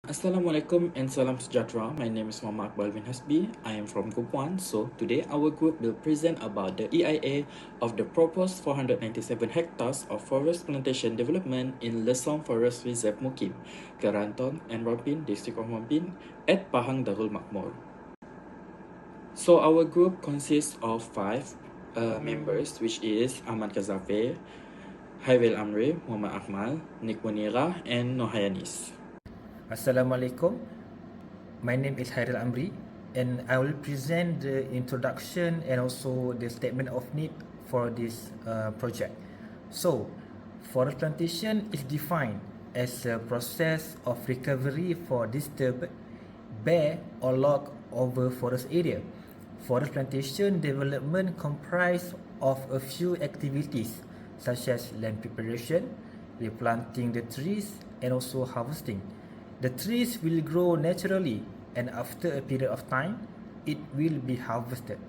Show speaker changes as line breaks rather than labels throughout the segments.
Assalamualaikum and salam sejahtera. My name is Muhammad Akbar bin Hasbi. I am from Group 1. So today our group will present about the EIA of the proposed 497 hectares of forest plantation development in Lesong Forest Reserve Mukim, Keranton and Rompin, District of Rompin at Pahang Darul Makmur. So our group consists of five members, which is Ahmad Kazafe, Hairil Amri, Muhammad Akmal, Nik Munira and Nohayanis.
Assalamualaikum. My name is Hairil Amri and I will present the introduction and also the statement of need for this project. So, forest plantation is defined as a process of recovery for disturbed, bare or logged over forest area. Forest plantation development comprise of a few activities such as land preparation, replanting the trees and also harvesting. The trees will grow naturally and after a period of time, it will be harvested.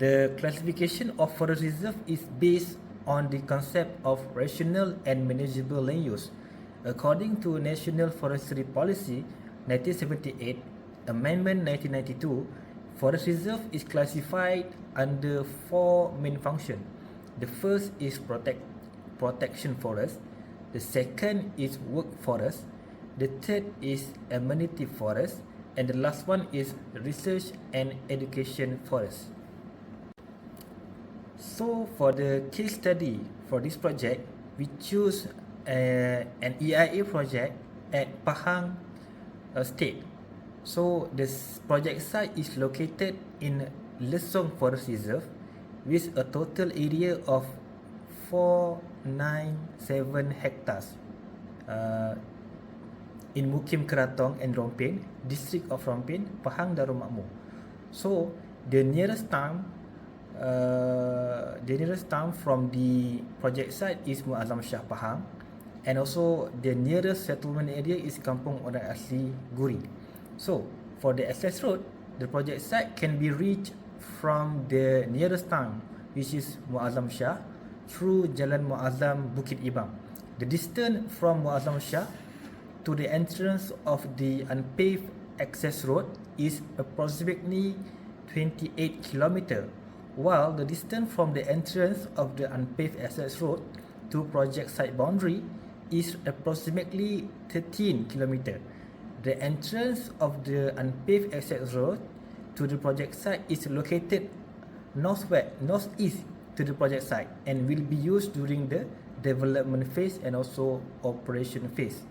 The classification of forest reserve is based on the concept of rational and manageable land use. According to National Forestry Policy 1978, Amendment 1992, forest reserve is classified under four main functions. The first is protection forest, the second is work forest, the third is amenity forest, and the last one is research and education forest. So for the case study for this project, we choose an EIA project at Pahang State. So this project site is located in Lesong Forest Reserve with a total area of 497 hectares. In Mukim Keratong and Rompin, district of Rompin, Pahang Darul Makmur. So the nearest town from the project site is Muazzam Shah Pahang, and also the nearest settlement area is Kampung Orang Asli Guri. So for the access road, the project site can be reached from the nearest town, which is Muazzam Shah, through Jalan Muazzam Bukit Ibam. The distance from Muazzam Shah to the entrance of the unpaved access road is approximately 28 km, while the distance from the entrance of the unpaved access road to project site boundary is approximately 13 km. The entrance of the unpaved access road to the project site is located northeast to the project site and will be used during the development phase and also operation phase.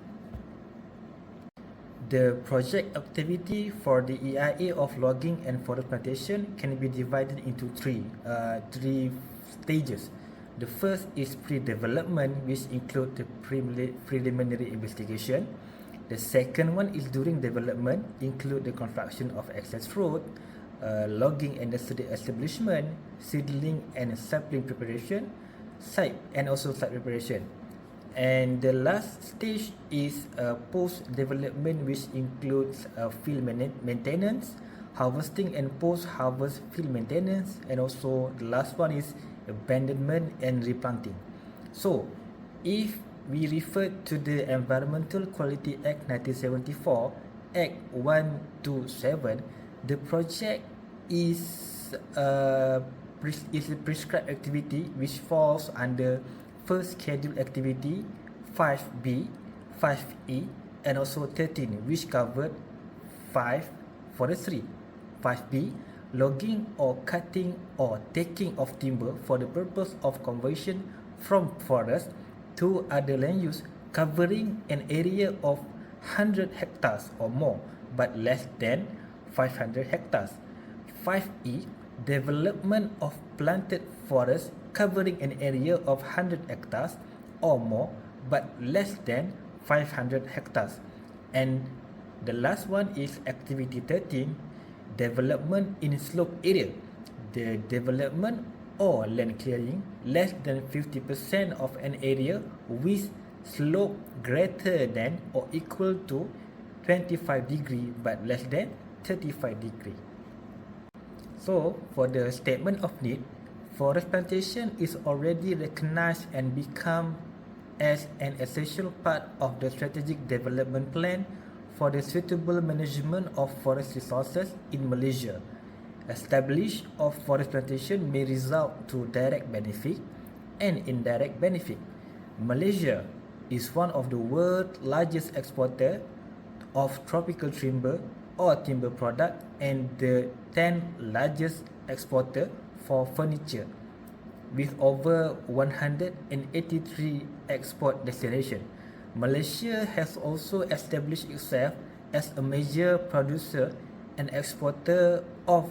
The project activity for the EIA of logging and forest plantation can be divided into three stages. The first is pre-development, which include the preliminary investigation. The second one is during development, include the construction of access road, logging and nursery establishment, seedling and sapling preparation, site preparation. And the last stage is post-development, which includes field maintenance, harvesting and post-harvest field maintenance, and also the last one is abandonment and replanting. So, if we refer to the Environmental Quality Act 1974, Act 127, the project is a prescribed activity which falls under first scheduled activity 5B, 5E, and also 13, which covered 5 forestry, 5B, logging or cutting or taking of timber for the purpose of conversion from forest to other land use covering an area of 100 hectares or more but less than 500 hectares. 5E, development of planted forest covering an area of 100 hectares or more but less than 500 hectares. And the last one is activity 13, development in slope area. The development or land clearing less than 50% of an area with slope greater than or equal to 25 degree but less than 35 degree. So for the statement of need, forest plantation is already recognized and become as an essential part of the strategic development plan for the suitable management of forest resources in Malaysia. Establish of forest plantation may result to direct benefit and indirect benefit. Malaysia is one of the world's largest exporter of tropical timber or timber product and the 10th largest exporter for furniture with over 183 export destinations. Malaysia has also established itself as a major producer and exporter of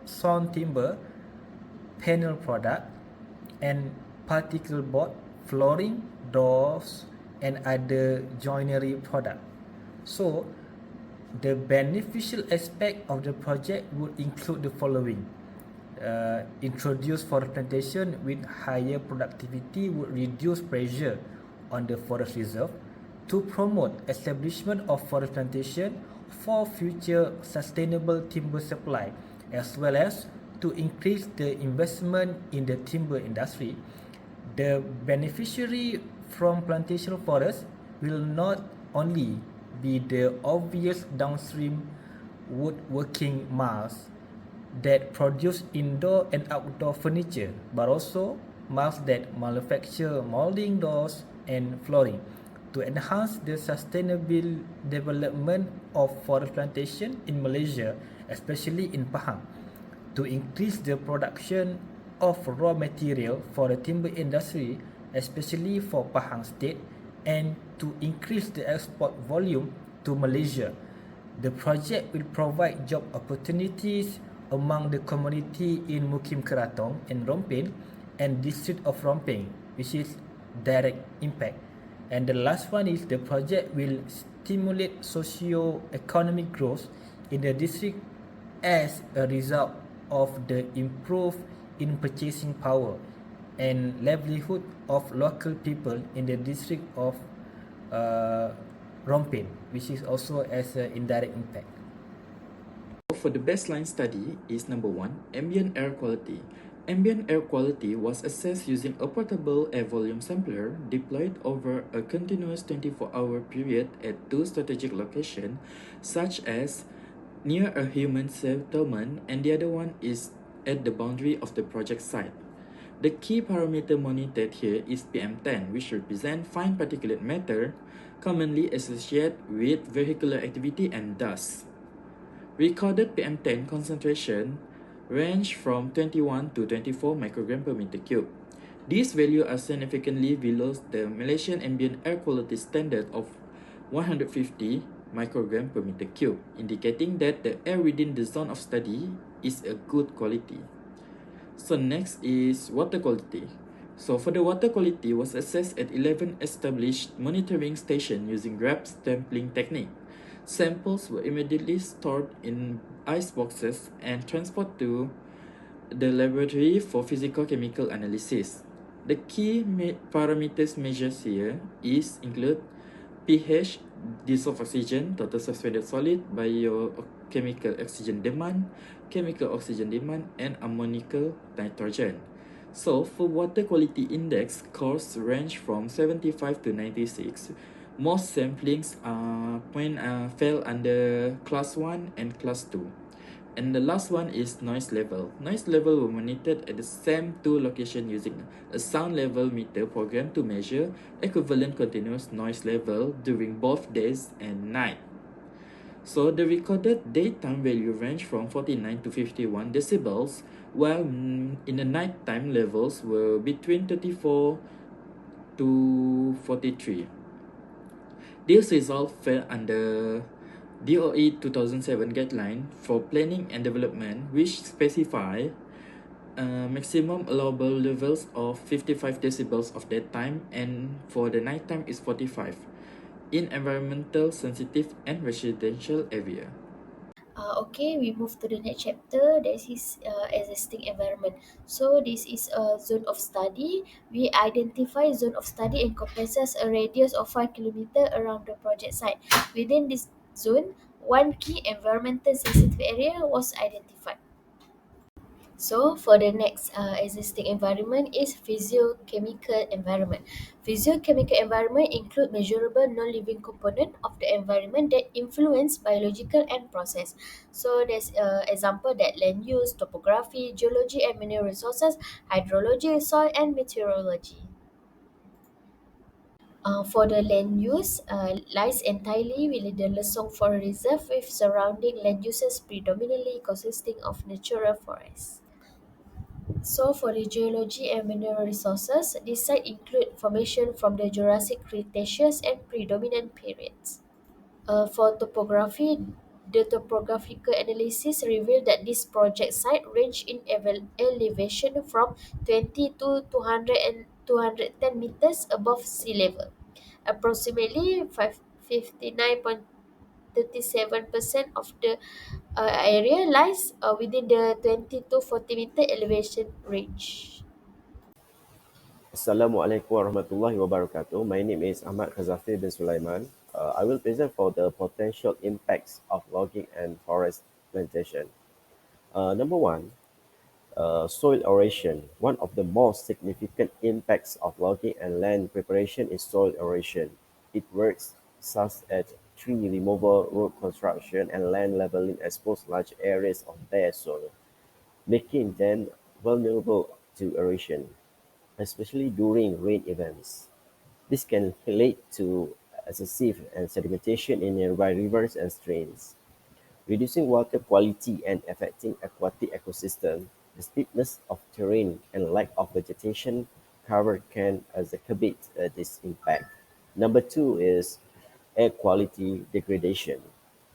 sawn timber, panel product, and particle board, flooring, doors, and other joinery product. So, the beneficial aspect of the project would include the following. Introduce forest plantation with higher productivity would reduce pressure on the forest reserve to promote establishment of forest plantation for future sustainable timber supply as well as to increase the investment in the timber industry. The beneficiary from plantation forest will not only be the obvious downstream woodworking mass that produce indoor and outdoor furniture, but also mills that manufacture molding doors and flooring. To enhance the sustainable development of forest plantation in Malaysia, especially in Pahang, to increase the production of raw material for the timber industry, especially for Pahang State, and to increase the export volume to Malaysia. The project will provide job opportunities among the community in Mukim Keratong and Rompin and district of Romping, which is direct impact. And the last one is the project will stimulate socio-economic growth in the district as a result of the improved in purchasing power and livelihood of local people in the district of Rompin, which is also as an indirect impact.
For the baseline study is number 1, ambient air quality. Ambient air quality was assessed using a portable air volume sampler deployed over a continuous 24-hour period at two strategic locations, such as near a human settlement, and the other one is at the boundary of the project site. The key parameter monitored here is PM10, which represents fine particulate matter commonly associated with vehicular activity and dust. Recorded PM10 concentration range from 21 to 24 microgram per meter cube. These values are significantly below the Malaysian ambient air quality standard of 150 microgram per meter cube, indicating that the air within the zone of study is a good quality. So next is water quality. So for the water quality was assessed at 11 established monitoring stations using grab sampling technique. Samples were immediately stored in ice boxes and transported to the laboratory for physical-chemical analysis. The key parameters measured here include pH, dissolved oxygen, total suspended solid, biochemical oxygen demand, chemical oxygen demand, and ammonical nitrogen. So for water quality index, scores range from 75 to 96. Most samplings fell under class 1 and class 2. And the last one is noise level. Noise level were monitored at the same two locations using a sound level meter program to measure equivalent continuous noise level during both days and night. So the recorded daytime value range from 49 to 51 decibels, while in the nighttime levels were between 34 to 43. This result fell under DOE 2007 guideline for planning and development, which specify maximum allowable levels of 55 decibels of daytime, and for the nighttime is 45 in environmental sensitive and residential area.
Okay, we move to the next chapter. This is existing environment. So this is a zone of study. We identify zone of study encompasses a radius of 5 kilometers around the project site. Within this zone, one key environmental sensitive area was identified. So for the next existing environment is physiochemical environment. Physiochemical environment include measurable non-living component of the environment that influence biological and process. So there's example that land use, topography, geology and mineral resources, hydrology, soil and meteorology. For the land use, lies entirely within the Lesong Forest Reserve with surrounding land uses predominantly consisting of natural forests. So for the geology and mineral resources, this site include formation from the Jurassic Cretaceous and predominant periods. For topography, the topographical analysis revealed that this project site range in elevation from 20 to 200 and 210 meters above sea level. Approximately 59.37% of the area lies within the 20 to 40 meter elevation range.
Assalamualaikum warahmatullahi wabarakatuh. My name is Ahmad Khazafi bin Sulaiman. I will present for the potential impacts of logging and forest plantation. Number one, soil erosion. One of the most significant impacts of logging and land preparation is soil erosion. It works such as tree removal, road construction, and land leveling expose large areas of bare soil, making them vulnerable to erosion, especially during rain events. This can lead to excessive and sedimentation in nearby rivers and streams, reducing water quality and affecting aquatic ecosystem. The steepness of terrain and lack of vegetation cover can exacerbate this impact. Number two is air quality degradation.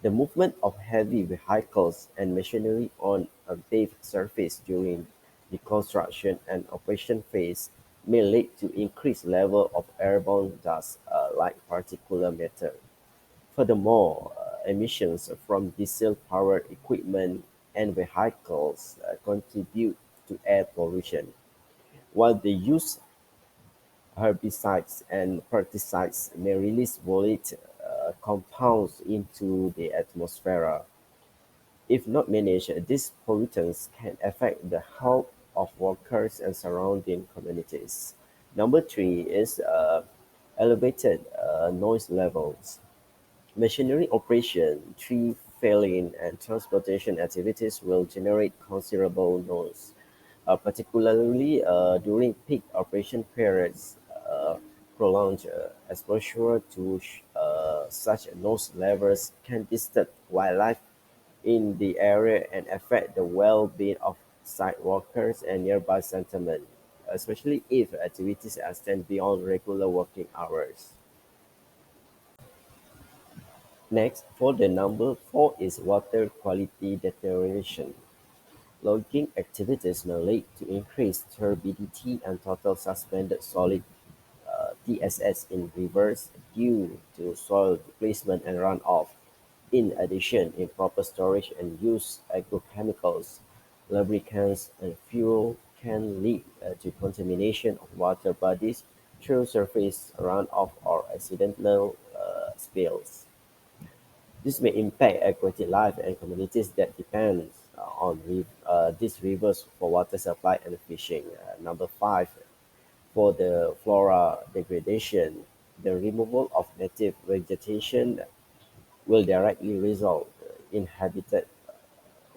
The movement of heavy vehicles and machinery on a paved surface during the construction and operation phase may lead to increased level of airborne dust like particulate matter. Furthermore, emissions from diesel-powered equipment and vehicles contribute to air pollution, while the use herbicides and pesticides may release volatile compounds into the atmosphere. If not managed, these pollutants can affect the health of workers and surrounding communities. Number three is elevated noise levels. Machinery operation, tree felling, and transportation activities will generate considerable noise, particularly during peak operation periods. Prolonged exposure to such noise levels can disturb wildlife in the area and affect the well-being of site workers and nearby settlement, especially if activities extend beyond regular working hours. Next, for the number four is water quality deterioration. Logging activities may lead to increased turbidity and total suspended solid TSS in rivers due to soil displacement and runoff. In addition, improper storage and use agrochemicals, lubricants, and fuel can lead to contamination of water bodies through surface runoff or accidental spills. This may impact aquatic life and communities that depend on these rivers for water supply and fishing. Number five, for the flora degradation, the removal of native vegetation will directly result in habitat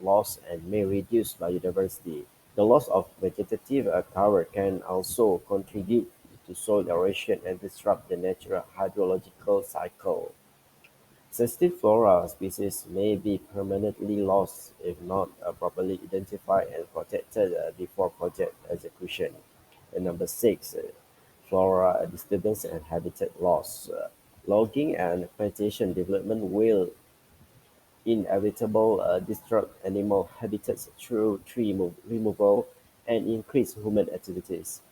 loss and may reduce biodiversity. The loss of vegetative cover can also contribute to soil erosion and disrupt the natural hydrological cycle. Sensitive flora species may be permanently lost if not properly identified and protected before project execution. And number six, flora disturbance and habitat loss. Logging and plantation development will inevitably disrupt animal habitats through tree removal and increase human activities.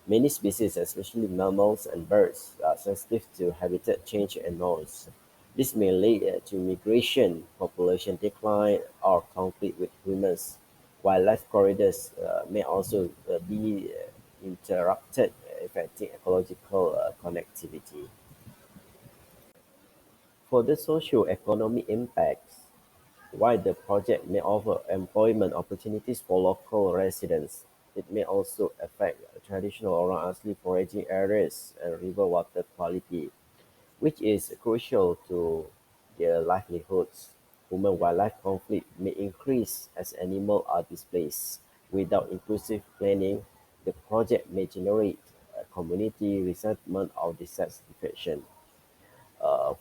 Many species, especially mammals and birds, are sensitive to habitat change and noise. This may lead to migration, population decline, or conflict with humans. Wildlife corridors may also be interrupted, affecting ecological connectivity. For the socio-economic impacts, While the project may offer employment opportunities for local residents, it may also affect traditional Orang-Asli foraging areas and river water quality, which is crucial to their livelihoods. Human-wildlife conflict may increase as animals are displaced. Without inclusive planning, the project may generate community resentment or dissatisfaction.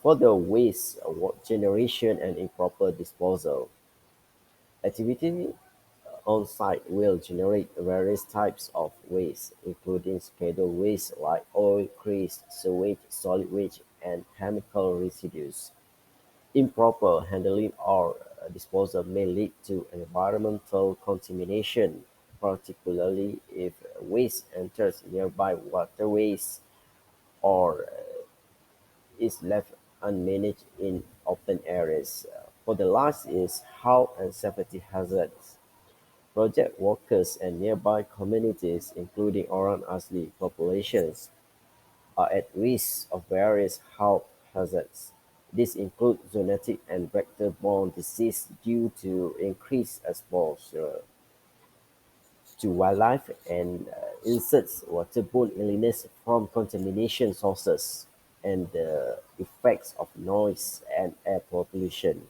Further waste generation and improper disposal. Activity on site will generate various types of waste, including scheduled waste like oil, grease, sewage, solid waste, and chemical residues. Improper handling or disposal may lead to environmental contamination, particularly if waste enters nearby waterways or is left unmanaged in open areas. For the last is health and safety hazards. Project workers and nearby communities, including Orang Asli populations, are at risk of various health hazards. These include zoonotic and vector-borne disease due to increased exposure to wildlife and insects, waterborne illness from contamination sources, and the effects of noise and air pollution.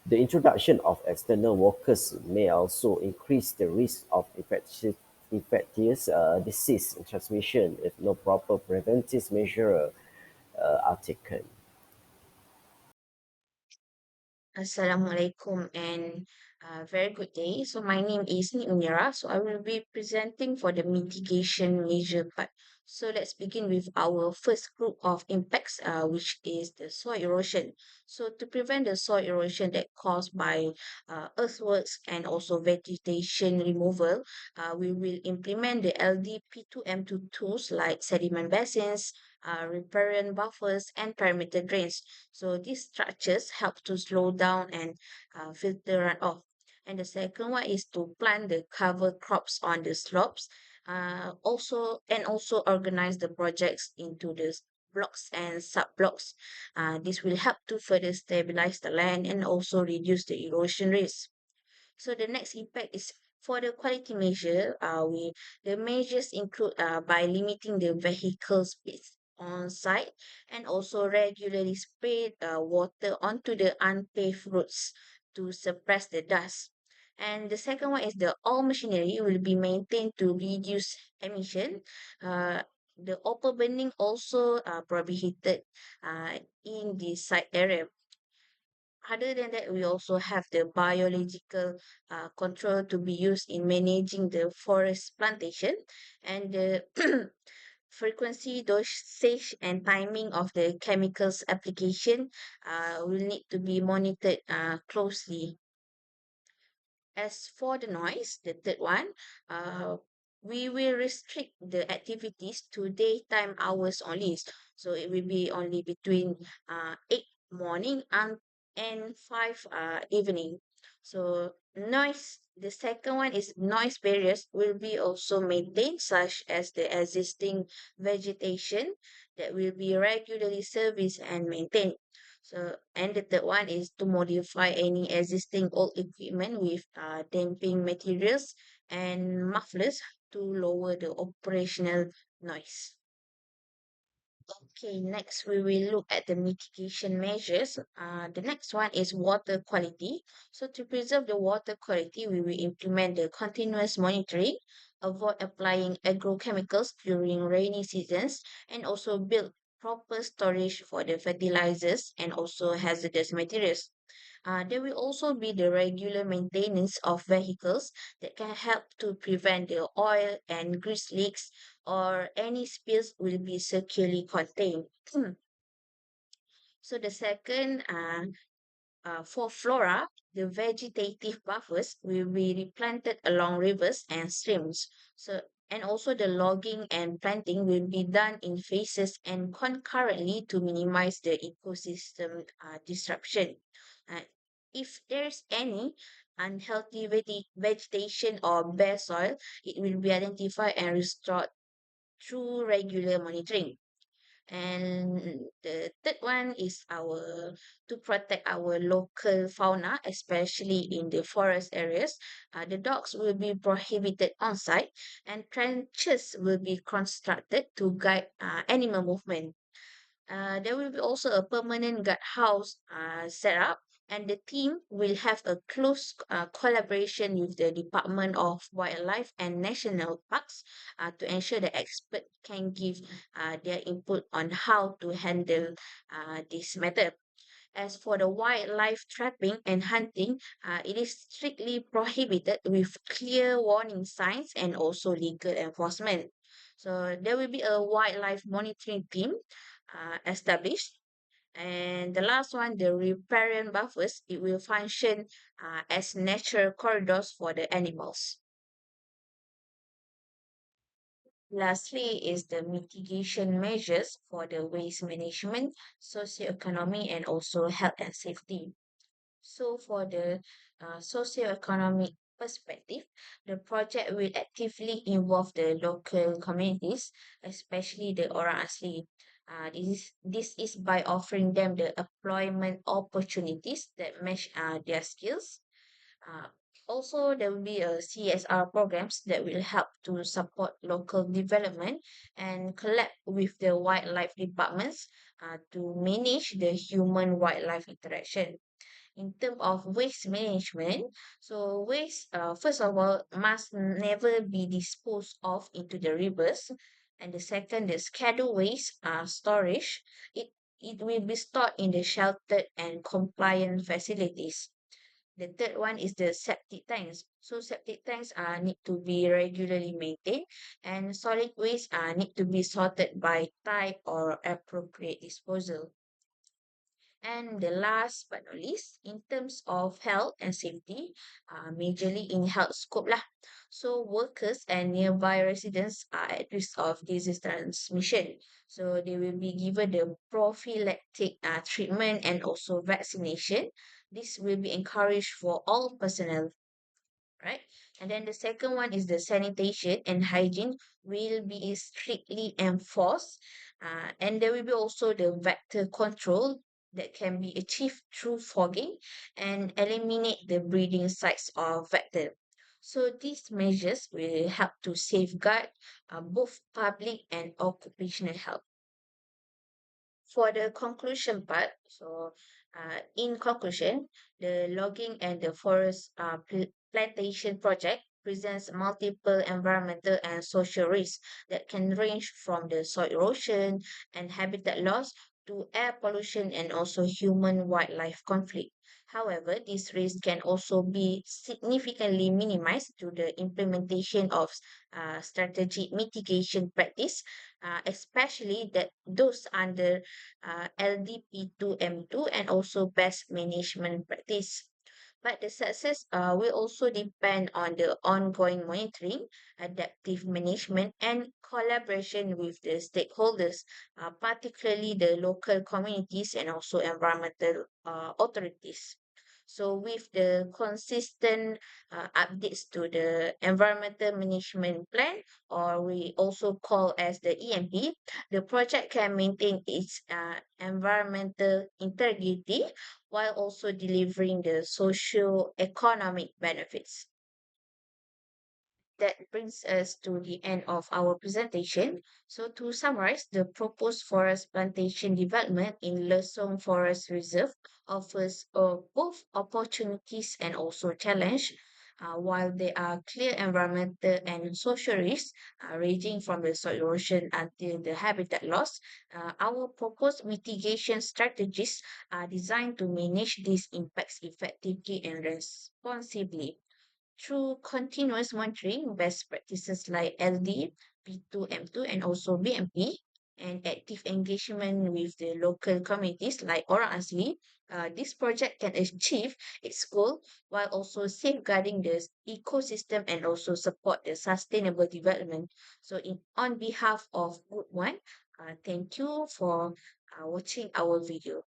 The introduction of external workers may also increase the risk of infectious disease transmission if no proper preventive measures are taken.
Assalamualaikum and very good day. So my name is Unira. So I will be presenting for the mitigation measure part. So let's begin with our first group of impacts, which is the soil erosion. So to prevent the soil erosion that caused by earthworks and also vegetation removal, we will implement the LDP2M2 tools like sediment basins, riparian buffers, and perimeter drains. So these structures help to slow down and filter runoff. And the second one is to plant the cover crops on the slopes. Also organize the projects into the blocks and sub blocks. This will help to further stabilize the land and also reduce the erosion risk. So the next impact is for the quality measure. The measures include by limiting the vehicle speeds on site and also regularly spray water onto the unpaved roads to suppress the dust. And the second one is the all machinery will be maintained to reduce emission. Uh, the open burning also prohibited in the site area. Other than that, we also have the biological control to be used in managing the forest plantation and the frequency, dosage, and timing of the chemicals application will need to be monitored closely. As for the noise, the third one, we will restrict the activities to daytime hours only. So it will be only between 8 morning and 5 evening. So noise, the second one is noise barriers will be also maintained, such as the existing vegetation that will be regularly serviced and maintained. So, and the third one is to modify any existing old equipment with damping materials and mufflers to lower the operational noise. Okay, next we will look at the mitigation measures. The next one is water quality. So to preserve the water quality, we will implement the continuous monitoring, avoid applying agrochemicals during rainy seasons, and also build proper storage for the fertilizers and also hazardous materials. There will also be the regular maintenance of vehicles that can help to prevent the oil and grease leaks or any spills will be securely contained. So the second, for flora, the vegetative buffers will be replanted along rivers and streams. So and also the logging and planting will be done in phases and concurrently to minimize the ecosystem disruption. Uh, if there's any unhealthy vegetation or bare soil, it will be identified and restored through regular monitoring. And the third one is our to protect our local fauna, especially in the forest areas. The dogs will be prohibited on site, and trenches will be constructed to guide animal movement. There will be also a permanent guardhouse set up, and the team will have a close collaboration with the Department of Wildlife and National Parks to ensure the expert can give their input on how to handle this matter. As for the wildlife trapping and hunting, it is strictly prohibited with clear warning signs and also legal enforcement. So there will be a wildlife monitoring team established. And the last one, the riparian buffers, it will function as natural corridors for the animals. Lastly is the mitigation measures for the waste management, socioeconomy, and also health and safety. So for the socio-economic perspective, the project will actively involve the local communities, especially the orang asli. This is by offering them the employment opportunities that match their skills. Uh, Also, there will be a CSR programs that will help to support local development and collab with the wildlife departments to manage the human-wildlife interaction. In terms of waste management, so waste, first of all, must never be disposed of into the rivers. And the second, the scheduled waste storage, it will be stored in the sheltered and compliant facilities. The third one is the septic tanks. So septic tanks need to be regularly maintained, and solid waste need to be sorted by type or appropriate disposal. And the last but not least, in terms of health and safety, majorly in health scope lah. So workers and nearby residents are at risk of disease transmission. So they will be given the prophylactic treatment and also vaccination. This will be encouraged for all personnel, right? And then the second one is the sanitation and hygiene will be strictly enforced. And there will be also the vector control that can be achieved through fogging and eliminate the breeding sites of vector. So these measures will help to safeguard both public and occupational health. For the conclusion part, so in conclusion, the logging and the forest plantation project presents multiple environmental and social risks that can range from the soil erosion and habitat loss to air pollution and also human wildlife conflict. However, these risks can also be significantly minimized through the implementation of strategic mitigation practice, especially that those under LDP2M2 and also best management practice. But the success will also depend on the ongoing monitoring, adaptive management, and collaboration with the stakeholders, particularly the local communities and also environmental authorities. So, with the consistent updates to the environmental management plan, or we also call as the EMP, the project can maintain its environmental integrity while also delivering the socio-economic benefits. That brings us to the end of our presentation. So to summarize, the proposed forest plantation development in Lesong Forest Reserve offers both opportunities and also challenge. While there are clear environmental and social risks ranging from the soil erosion until the habitat loss, our proposed mitigation strategies are designed to manage these impacts effectively and responsibly. Through continuous monitoring, best practices like LD, P2M2, and also BMP, and active engagement with the local communities like Orang Asli, this project can achieve its goal while also safeguarding the ecosystem and also support the sustainable development. So, on behalf of Group 1, thank you for watching our video.